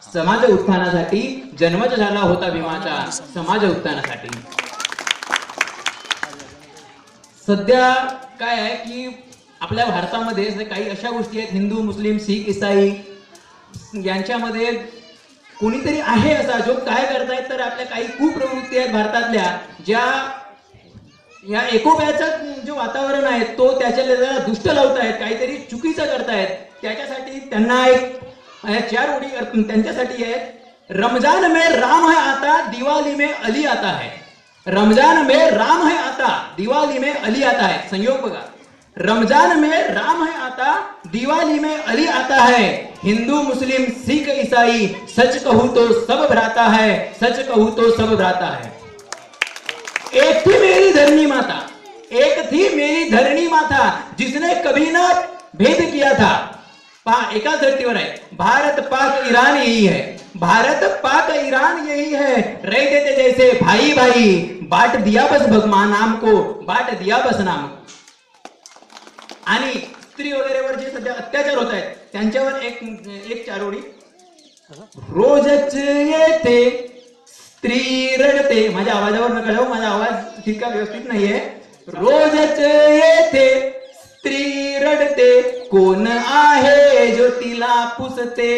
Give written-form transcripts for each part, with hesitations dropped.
समाज उत्थानासाठी जन्मच झाला होता भीमाचा, समाज उत्थानासाठी. सध्या काय आहे की आपल्या भारतामध्ये काही अशा गोष्टी आहेत, हिंदू मुस्लिम शीख ईसाई यांच्यामध्ये कोणीतरी आहे असा जो काय करतायत तर आपल्या काही कुप्रवृत्ती आहेत भारतातल्या, ज्या या एकोप्याचं जे वातावरण आहे तो त्याच्या दुष्ट लावतायत, काहीतरी चुकीचं करतायत. त्याच्यासाठी त्यांना एक 4 ओळी त्यांच्यासाठी आहेत. रमजान में राम है आता, दिवाली में अली आता है. रमजान में राम है आता, दिवाली में अली आता है. संयोग बघा, रमजान में राम है आता, दिवाली में अली आता है. हिंदू मुस्लिम सिख ईसाई सच कहूं तो सब भ्राता है, सच कहूं तो सब भ्राता है. एक थी मेरी धरनी माता, एक थी मेरी धरनी माता, जिसने कभी ना भेद किया था. एकाच धरतीवर आहे. भारत पाक ईरान यही है, भारत पाक ईरान यही है. रहते थे जैसे भाई भाई, बाट दिया बस भगवान नाम को, बाट दिया बस नाम. आणि स्त्री वगैरेवर जे सध्या अत्याचार होत आहेत त्यांच्यावर एक 4 ओळी. रोजच येते स्त्री रडते. माझ्या आवाजावर नका जाऊ, माझा आवाज ठीक व्यवस्थित नाहीये. रोजच येते स्त्री रडते, कोण आहे जो तिला पुसते.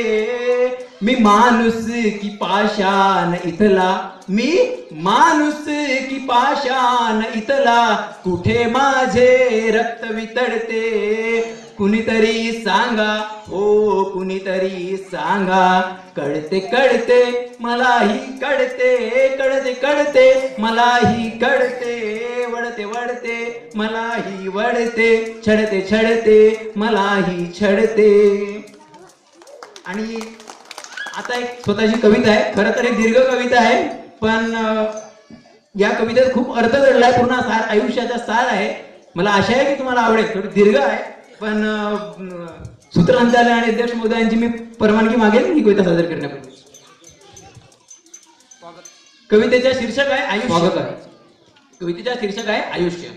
मी माणूस की पाषाण इथला, मी माणूस की पाषाण इथला, कुठे माझे रक्त वितळते. कुणीतरी सांगा, हो कुणीतरी सांगा, कळते कळते मलाही कळते, कळते कळते मलाही कळते, वळते वळते मलाही वळते, छळते छळते मलाही छळते. आणि आता एक स्वतःची कविता आहे. खरं तर एक दीर्घ कविता आहे, पण या कवितेत खूप अर्थ दडलाय, पूर्ण सार आयुष्याचा सार आहे. मला आशा आहे की तुम्हाला आवडेल. थोडी दीर्घ आहे, पण सूत्रसंचालक आणि अध्यक्ष महोदयांची मी परवानगी मागेल ही कविता सादर करण्यापूर्वी. कवितेचा शीर्षक आहे आयुष्य. कवितेचा शीर्षक आहे आयुष्य.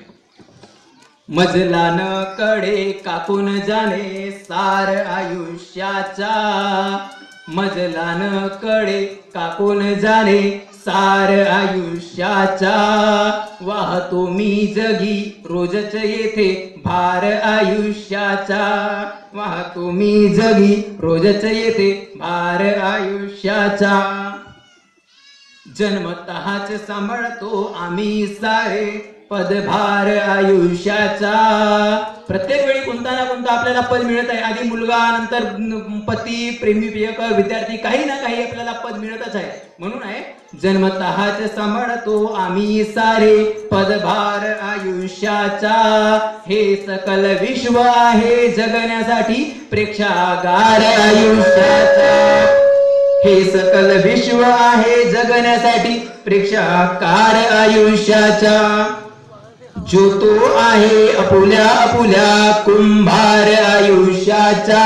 मजला न कडे कापून जाणे सार आयुष्याचा, मजला न कडे कापून जाणे सार आयुष्याचा. वाहतो मी जगी रोजच येथे भार आयुष्याचा, वाहतो मी जगी रोजच येथे भार आयुष्याचा. जन्मतःच सांभाळतो आम्ही सारे पदभार आयुष्याचा. प्रत्येक वेळी कोणता ना कोणता आपल्याला पद मिळत आहे. आधी मुलगा, नंतर पती, प्रेमी, प्रियकर, विद्यार्थी, काही ना काही आपल्याला पद मिळतच आहे. म्हणून आहे जन्मतःच सांभाळतो आम्ही सारे पदभार आयुष्याचा. हे सकल विश्व आहे जगण्यासाठी प्रेक्षागार आयुष्याचा. हे सकल विश्व आहे जगण्यासाठी प्रेक्षाकार आयुष्याचा. जो तो आहे आपुल्या आपुल्या कुंभार आयुष्याचा,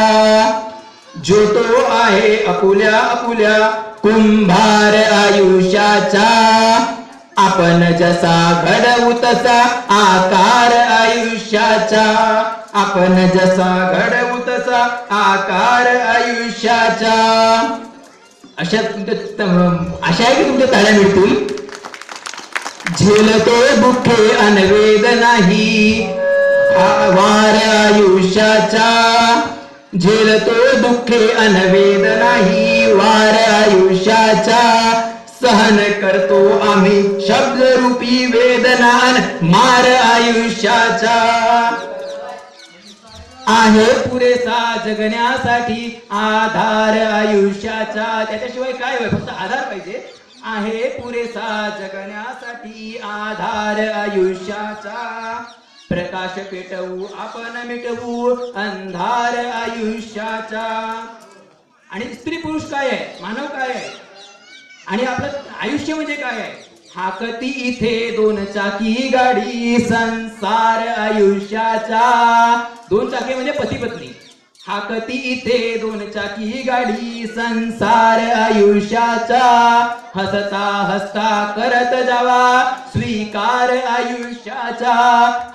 जो तो आहे आपुल्या आपुल्या कुंभार आयुष्याचा. आपण जसा घडवू तसा आकार आयुष्याचा, आपण जसा घडवू तसा आकार आयुष्याचा. आशा आहे की तुमच्या ताळ्या मिळतील. झेलतो दुःखे अनवेद नाही वार आयुष्याचा, झेलतो दुःखे अनवेद नाही वार आयुष्याचा. सहन करतो आम्ही शब्दरूपी वेदनान मार आयुष्याचा. आहे पुरेसा जगण्यासाठी आधार आयुष्याचा. त्याच्याशिवाय काय होय, फक्त आधार पाहिजे. आहे पुरेसा जगण्यासाठी आधार आयुष्याचा. प्रकाश पेटवू आपण मिटवू अंधार आयुष्याचा. आणि स्त्री पुरुष काय आहे, मानव काय आहे, आणि आपलं आयुष्य म्हणजे काय आहे. हाकती इथे 2 चाकी गाडी संसार आयुष्याचा. 2 चाकी म्हणजे पती पत्नी. हाकती इथे 2 चाकी गाडी संसार आयुष्याचा. हसता हसता करत जावा स्वीकार आयुष्याचा,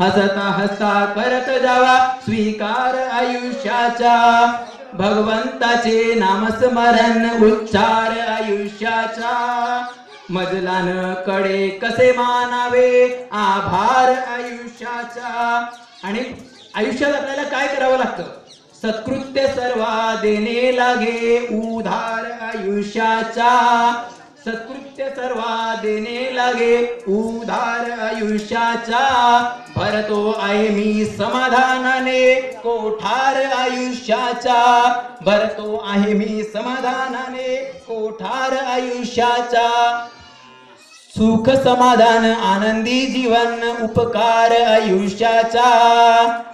हसता हसता करत जावा स्वीकार आयुष्याचा. भगवंताचे नामस्मरण उच्चार आयुष्याचा मजलान कडे कसे मानावे आभार आयुष्याचा. आणि आयुष्यात आपल्याला काय करावं लागतं? सत्कृत्य सर्वा देणे लागे उधार आयुष्याचा. सत्कृत्य सर्वा देणे लागे उधार आयुष्याचा. भरतो आहे मी समाधानाने कोठार आयुष्याचा. भरतो आहे मी समाधानाने कोठार आयुष्याचा. सुख समाधान आनंदी जीवन उपकार आयुष्याचा.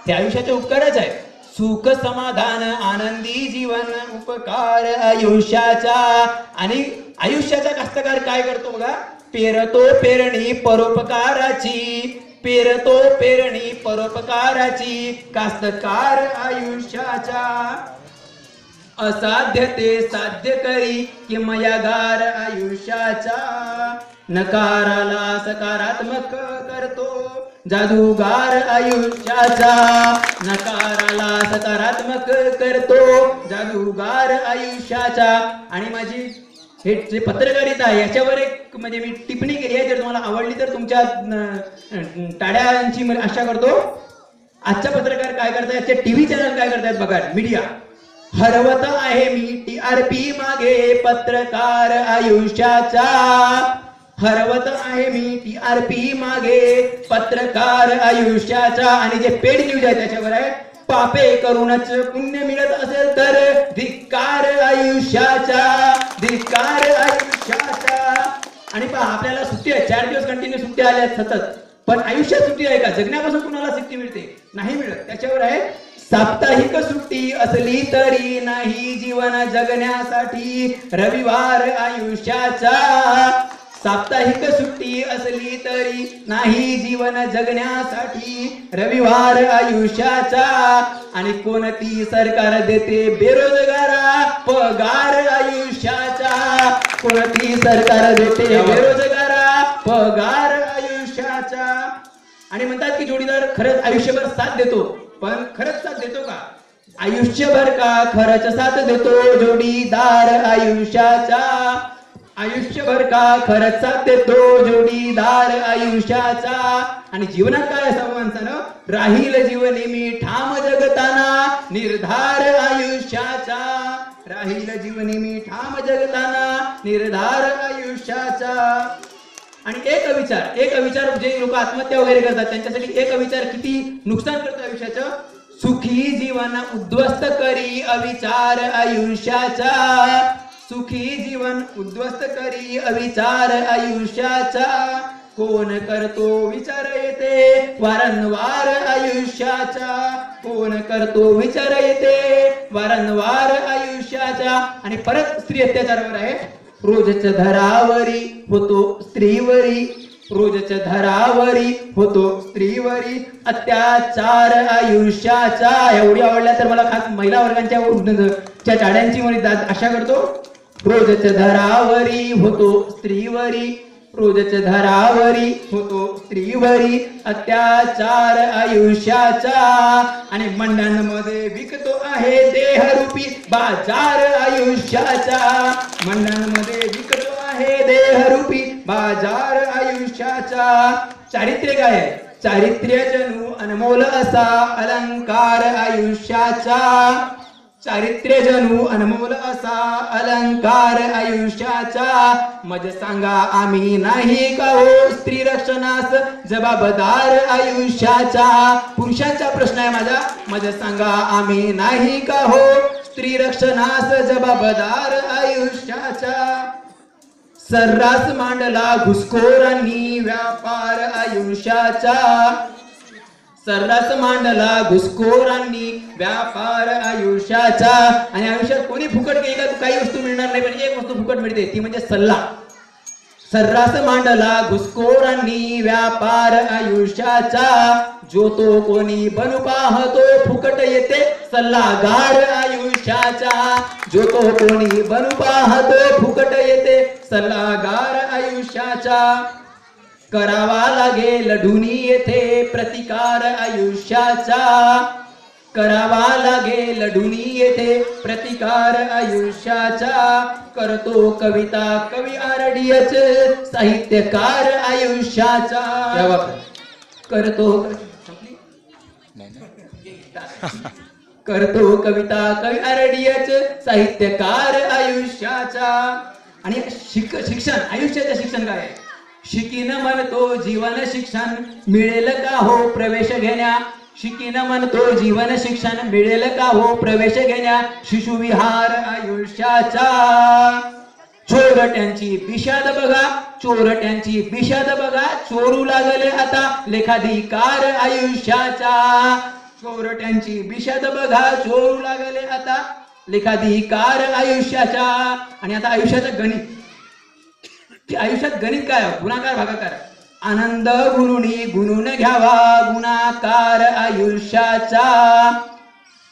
ते आयुष्याचे उपकारच आहे. सुख समाधान आनंदी जीवन उपकार आयुष्याचा. आणि आयुष्याचा कास्तकार काय करतो बघा? पेरतो पेरणी परोपकाराची. पेरतो पेरणी परोपकाराची कास्तकार आयुष्याचा. असाध्य ते साध्य करी किमयागार आयुष्याचा. नकाराला सकारात्मक करतो जादूगार आयुष्याचा. नकाराला सकारात्मक करतो जादूगार आयुष्याचा. आणि माझी हे जे पत्रकारिता आहे याच्यावर एक म्हणजे मी टिप्पणी केली आहे. जर तुम्हाला आवडली तर तुमच्या टाळ्यांची मी आशा करतो. आजचा पत्रकार काय करतायत, आजचे टीव्ही चॅनल काय करतायत बघा. मीडिया हरवत आहे मी TRP मागे पत्रकार आयुष्याचा. हरवत आहे मी TRP मागे पत्रकार आयुष्याचा. आणि जे पेड न्यूज आहे त्याच्यावर आहे पापे करूनच पुण्य मिळत असेल तर धिक्कार आयुष्याचा. धिक्कार आयुष्याचा. आणि पहा आपल्याला सुट्टी आहे, 4 दिवस कंटिन्यू सुट्टी आल्या सतत. पण आयुष्यात सुट्टी आहे का? जगण्यापासून कुणाला सुट्टी मिळते? नाही मिळत. त्याच्यावर आहे साप्ताहिक सुट्टी असली तरी नाही जीवन जगण्यासाठी रविवार आयुष्याचा. साप्ताहिक सुट्टी असली तरी नाही जीवन जगण्यासाठी रविवार आयुष्याचा. आणि कोणती सरकार देते बेरोजगारा पगार आयुष्याचा. कोणती सरकार देते बेरोजगारा पगार आयुष्याचा. आणि म्हणतात की जोडीदार खरंच आयुष्यभर साथ देतो. पण खरंच साथ देतो का? आयुष्यभर का खरंच साथ देतो जोडीदार आयुष्याचा. आयुष्यभर का खरंच साथ देतो जोडीदार आयुष्याचा. आणि जीवनात काय असावं माणसानं? राहील जीवनी मी ठाम जगताना निर्धार आयुष्याचा. राहील जीवनी मी ठाम जगताना निर्धार आयुष्याचा. आणि एक अविचार जे लोक आत्महत्या वगैरे करतात त्यांच्यासाठी एक अविचार किती नुकसान करतो आयुष्याचं. सुखी जीवन उद्ध्वस्त करी अविचार आयुष्याचा. सुखी जीवन उद्ध्वस्त करी अविचार आयुष्याचा. कोण करतो विचार येते वारंवार आयुष्याचा. कोण करतो विचार येते वारंवार आयुष्याचा. आणि परत स्त्री अत्याचारावर आहे. रोजच्या धरावरी होतो स्त्रीवरी. रोजच्या धरावरी होतो स्त्रीवरी अत्याचार आयुष्याचा. एवढी आवडल्या तर मला खास महिला वर्गांच्या चाड्यांची मी आशा करतो. रोजच्या धरावरी होतो स्त्रीवरी. रोजच्या धरावरी होतो स्त्रीवरी अत्याचार आयुष्याचा. आणि मंडळांमध्ये विकतो आहे देहरूपी बाजार आयुष्याचा. मंडळांमध्ये विकतो आहे देहरूपी बाजार आयुष्याचा. चारित्र्य काय आहे? चारित्र्य जणू अनमोल असा अलंकार आयुष्याचा. चारित्र्य जणू अनमोल असा अलंकार आयुष्याचा. मज सांगा आम्ही नाही का हो स्त्री रक्षणास जबाबदार आयुष्याचा. पुरुषांचा प्रश्न आहे माझा. मज सांगा आम्ही नाही का हो स्त्री रक्षणास जबाबदार आयुष्याचा. सर्रास मांडला घुसखोरांनी व्यापार आयुष्याचा. सर्रास मांडला घुसखोरांनी व्यापार आयुष्याचा. आणि आयुष्यात कोणी फुकट घेईल का? काही वस्तू मिळणार नाही पण एक वस्तू फुकट मिळते ती म्हणजे सल्ला. सर्रास मांडला घुसखोरांनी व्यापार आयुष्याचा. जो तो कोणी बनू पाहतो फुकट येते सल्लागार आयुष्याचा. जो तो कोणी बनू पाहतो फुकट येते सल्लागार आयुष्याचा. करावा लागे लढुनी येथे प्रतिकार आयुष्याचा. करावा लागे लढुनी येथे प्रतिकार आयुष्याचा, करतो कविता कवी आरडीएच साहित्यकार आयुष्याचा. करतो कविता कवी आरडीएच साहित्यकार आयुष्याचा. आणि शिक्षण, आयुष्याचं शिक्षण काय आहे? शिकीन म्हणतो जीवन शिक्षण मिळेल का हो प्रवेश घेण्या, शिकीन म्हणतो जीवन शिक्षण मिळेल का हो प्रवेश घेण्या, शिशुविहार आयुष्याचा. चोरट्यांची बिशाद बघा, चोरट्यांची बिशाद बघा, चोरू लागले आता लेखाधिकार आयुष्याचा. चोरट्यांची बिशाद बघा, चोरू लागले आता लेखाधिकार आयुष्याचा. आणि आता आयुष्याचं गणित, आयुष्यात गणित काय? गुणाकार भागाकार. आनंद गुरुनी गुणून घ्यावा गुणाकार आयुष्याचा,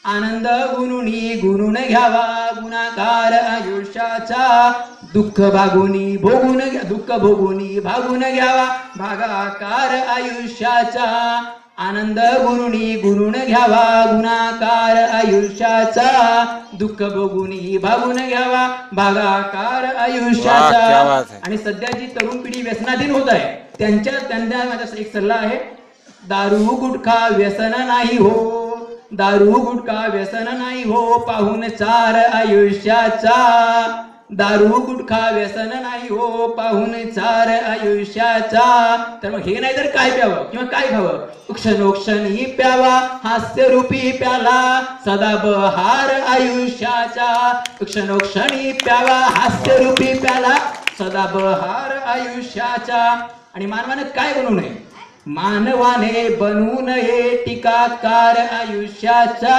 आनंद गुरुनी गुणून घ्यावा गुणाकार आयुष्याचा. दुःख भागुनी भोगून घ्या, दुःख भोगुनी भागून घ्यावा भागाकार आयुष्याचा. आनंद गुरुनी गुणून घ्यावा गुणाकार आयुष्याचा, दुःख भोगुनी भागून घ्यावा भागाकार आयुष्याचा. आणि सध्या जी तरुण पिढी व्यसनाधीन होत आहे त्यांना माझा एक सल्ला आहे, दारू गुटखा व्यसन नाही हो, दारू गुटखा व्यसन नाही हो पाहून चार आयुष्याचा. दारू गुटखा व्यसन नाही हो पाहून चार आयुष्याचा. तर मग हे नाही तर काय प्यावं किंवा काय खावं? क्षणोक्षणी प्यावा हास्यरूपी प्याला सदा बहार आयुष्याचा. क्षणोक्षणी प्यावा हास्यरूपी प्याला सदा बहार आयुष्याचा. आणि मानवाने काय बनवू नये? मानवाने बनवू नये टीकाकार आयुष्याचा.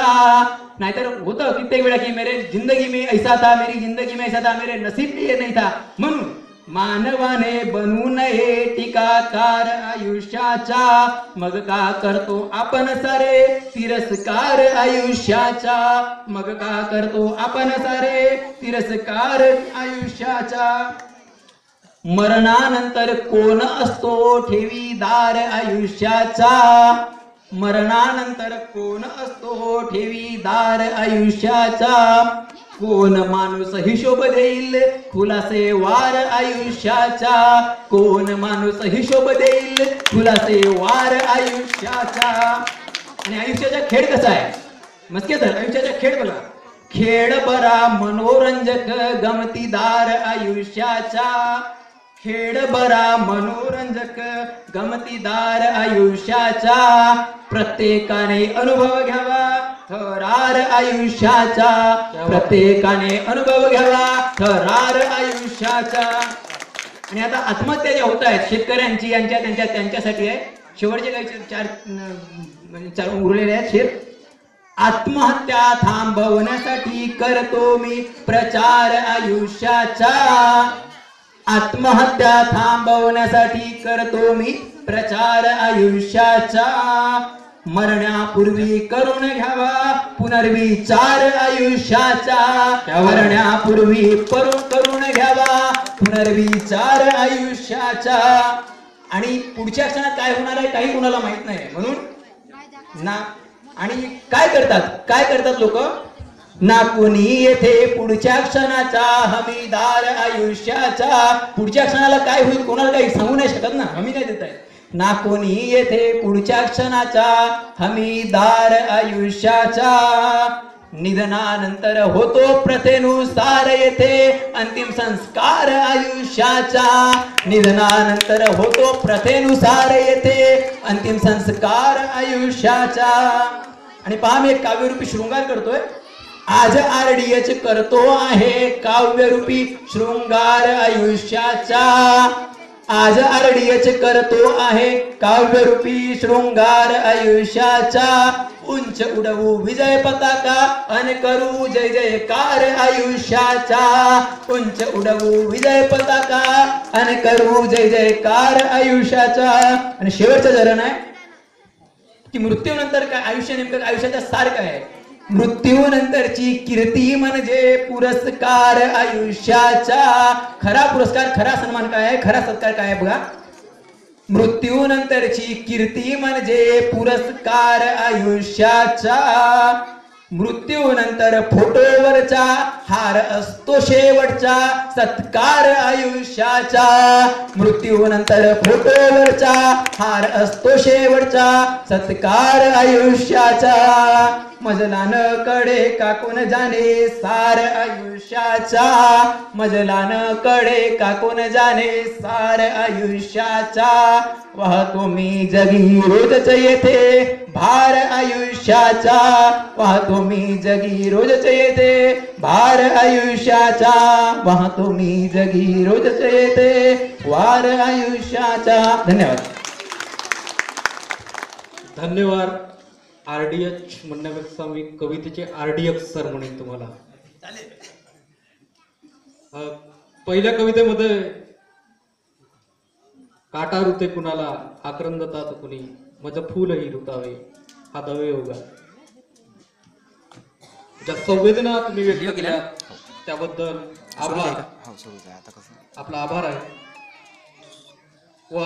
नाहीतर होतं कित्येक वेळा की मेरे जिंदगी में ऐसा था, मेरी जिंदगी में ऐसा था, मेरे नसीब में ये नहीं था. म्हणून मानवाने बनवू नये टीकाकार आयुष्याचा. मग का करतो आपण सारे तिरस्कार आयुष्याचा, मग का करतो आपण सारे तिरस्कार आयुष्याचा. मरणानंतर कोण असतो ठेवीदार आयुष्याचा, मरणानंतर कोण असतो ठेवीदार आयुष्याचा. कोण माणूस हिशोब देईल खुलासे वार आयुष्याचा, कोण माणूस हिशोब देईल खुलासे वार आयुष्याचा. आणि आयुष्याचा खेळ कसा आहे? मस्के तर आयुष्याचा खेळ बघा. खेळ बरा मनोरंजक गमतीदार आयुष्याचा, खेळ बरा मनोरंजक गमतीदार आयुष्याचा. प्रत्येकाने अनुभव घ्यावा थरार आयुष्याचा, प्रत्येकाने अनुभव घ्यावा थरार आयुष्याचा. आणि आता आत्महत्या ज्या होत आहेत शेतकऱ्यांची त्यांच्यासाठी आहे. शेवटचे काही चार उरलेले आहेत शेर. आत्महत्या थांबवण्यासाठी करतो मी प्रचार आयुष्याचा, आत्महत्या थांबवण्यासाठी करतो मी प्रचार आयुष्याचा. मरण्यापूर्वी करून घ्यावा पुनर्विचार आयुष्याचा, मरण्यापूर्वी करून घ्यावा पुनर्विचार आयुष्याचा. आणि पुढच्या क्षणात काय होणार आहे काही कुणाला माहित नाही. म्हणून ना आणि काय करतात लोक? ना कोणी येथे पुढच्या क्षणाचा हमीदार आयुष्याचा. पुढच्या क्षणाला काय होईल कोणाला काही सांगू नाही शकत ना, हमी नाही देत आहे. ना कोणी येथे पुढच्या क्षणाचा हमीदार आयुष्याचा. निधनानंतर होतो प्रथेनुसार येथे अंतिम संस्कार आयुष्याचा, निधनानंतर होतो प्रथेनुसार येथे अंतिम संस्कार आयुष्याचा. आणि पहा मी एक काव्यरूपी शृंगार करतोय. आज आरडीएच करतो आहे काव्यरूपी शृंगार आयुष्याचा, आज आरडीएच करतो आहे काव्यरूपी शृंगार आयुष्याचा. उंच उडवू विजय पताका अन करू जय जयकार आयुष्याचा, उंच उडवू विजय पताका अन करू जय जयकार आयुष्याचा. आणि शेवटचं धरण आहे की मृत्यूनंतर काय आयुष्य, नेमकं आयुष्याचा सार काय आहे? मृत्यूनंतरची कीर्ती म्हणजे पुरस्कार आयुष्याचा. खरा पुरस्कार, खरा सन्मान काय आहे, खरा सत्कार काय आहे बघा. मृत्यूनंतरची कीर्ती म्हणजे पुरस्कार आयुष्याचा. मृत्यूनंतर फोटोवरचा हार असतो शेवटचा सत्कार आयुष्याचा. मृत्यूनंतर फोटोवरचा हार असतो शेवटचा सत्कार आयुष्याचा. मजला न कळे का कोण जाणे सार आयुष्याचा. मजला न कळे का कोण जाणे सार आयुष्याचा. वाहतो मी जगी रोजच येथे भार आयुष्याचा. वाहतो मी जगी रोजच येथे भार आयुष्याचा. वाहतो मी जगी रोजच येथे वार आयुष्याचा. धन्यवाद. धन्यवाद. RDH म्हणण्यापेक्षा मी कवितेचे RDX सर म्हणेन तुम्हाला. पहिल्या कवितेमध्ये काटा रुते कुणाला आक्रंदतात कुणी माझं फुलही रुतावे हा दवे उगा. ज्या संवेदना तुम्ही व्यक्त केल्या त्याबद्दल आभार. आपला आभार आहे. व